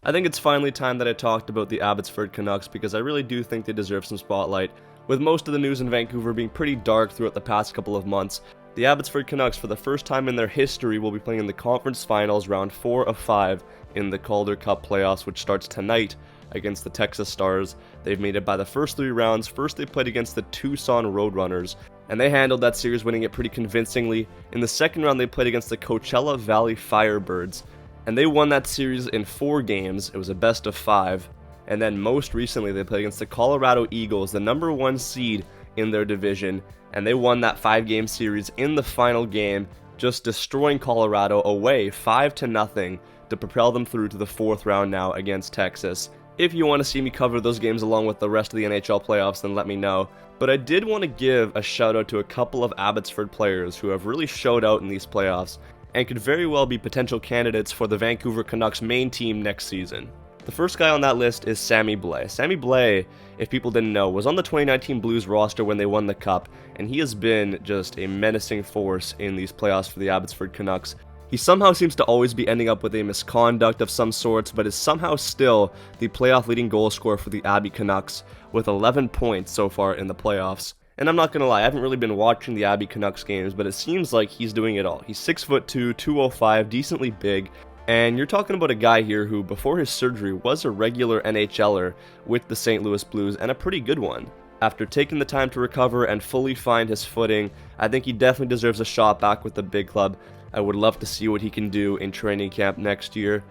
I think it's finally time that I talked about the Abbotsford Canucks because I really do think they deserve some spotlight. With most of the news in Vancouver being pretty dark throughout the past couple of months, the Abbotsford Canucks, for the first time in their history, will be playing in the conference finals round 4 of 5 in the Calder Cup playoffs, which starts tonight against the Texas Stars. They've made it by the first 3 rounds. First they played against the Tucson Roadrunners, and they handled that series, winning it pretty convincingly. In the second round they played against the Coachella Valley Firebirds, and they won that series in 4 games. It was a best of 5. And then most recently they played against the Colorado Eagles, the number 1 seed in their division, and they won that 5-game series in the final game, just destroying Colorado away 5-0 to propel them through to the 4th round now against Texas. If you want to see me cover those games along with the rest of the NHL playoffs, then let me know. But I did want to give a shout out to a couple of Abbotsford players who have really showed out in these playoffs and could very well be potential candidates for the Vancouver Canucks main team next season. The first guy on that list is Sammy Blais. Sammy Blais, if people didn't know, was on the 2019 Blues roster when they won the Cup, and he has been just a menacing force in these playoffs for the Abbotsford Canucks. He somehow seems to always be ending up with a misconduct of some sorts, but is somehow still the playoff leading goal scorer for the Abby Canucks, with 11 points so far in the playoffs. And I'm not gonna lie, I haven't really been watching the Abby Canucks games, but it seems like he's doing it all. He's 6'2", 205, decently big, and you're talking about a guy here who, before his surgery, was a regular NHLer with the St. Louis Blues, and a pretty good one. After taking the time to recover and fully find his footing, I think he definitely deserves a shot back with the big club. I would love to see what he can do in training camp next year.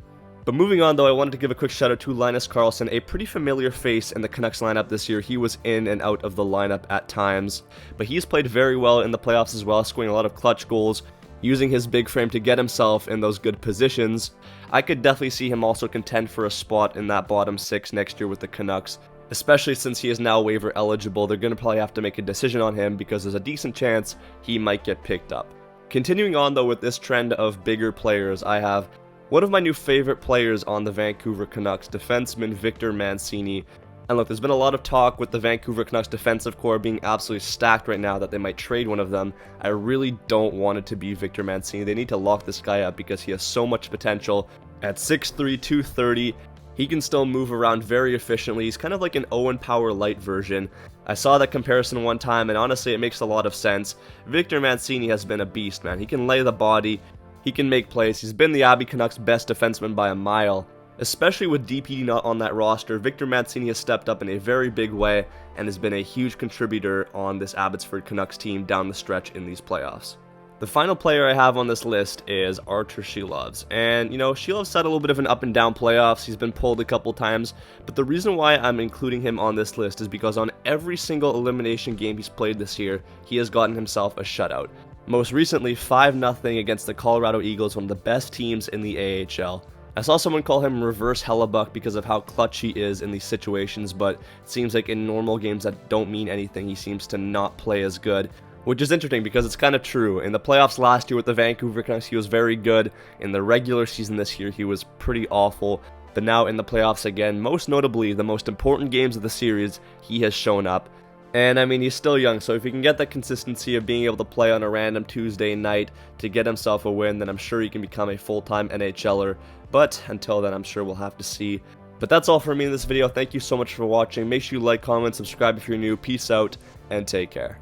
But moving on though, I wanted to give a quick shout out to Linus Karlsson, a pretty familiar face in the Canucks lineup this year. He was in and out of the lineup at times, but he's played very well in the playoffs as well, scoring a lot of clutch goals, using his big frame to get himself in those good positions. I could definitely see him also contend for a spot in that bottom 6 next year with the Canucks, especially since he is now waiver eligible. They're going to probably have to make a decision on him because there's a decent chance he might get picked up. Continuing on though with this trend of bigger players, I have one of my new favorite players on the Vancouver Canucks, defenseman Victor Mancini. And look, there's been a lot of talk with the Vancouver Canucks defensive core being absolutely stacked right now that they might trade one of them. I really don't want it to be Victor Mancini. They need to lock this guy up because he has so much potential. At 6'3", 230, he can still move around very efficiently. He's kind of like an Owen Power Light version. I saw that comparison one time, and honestly, it makes a lot of sense. Victor Mancini has been a beast, man. He can lay the body. He can make plays. He's been the Abby Canucks' best defenseman by a mile. Especially with DP not on that roster, Victor Mancini has stepped up in a very big way and has been a huge contributor on this Abbotsford Canucks team down the stretch in these playoffs. The final player I have on this list is Arturs Silovs, and Silovs had a little bit of an up and down playoffs. He's been pulled a couple times, but the reason why I'm including him on this list is because on every single elimination game he's played this year, he has gotten himself a shutout. Most recently, 5-0 against the Colorado Eagles, one of the best teams in the AHL. I saw someone call him reverse Hellebuck because of how clutch he is in these situations, but it seems like in normal games that don't mean anything, he seems to not play as good. Which is interesting because it's kind of true. In the playoffs last year with the Vancouver Canucks, he was very good. In the regular season this year, he was pretty awful. But now in the playoffs again, most notably the most important games of the series, he has shown up. And I mean, he's still young, so if he can get that consistency of being able to play on a random Tuesday night to get himself a win, then I'm sure he can become a full-time NHLer. But until then, I'm sure we'll have to see. But that's all for me in this video. Thank you so much for watching. Make sure you like, comment, subscribe if you're new. Peace out, and take care.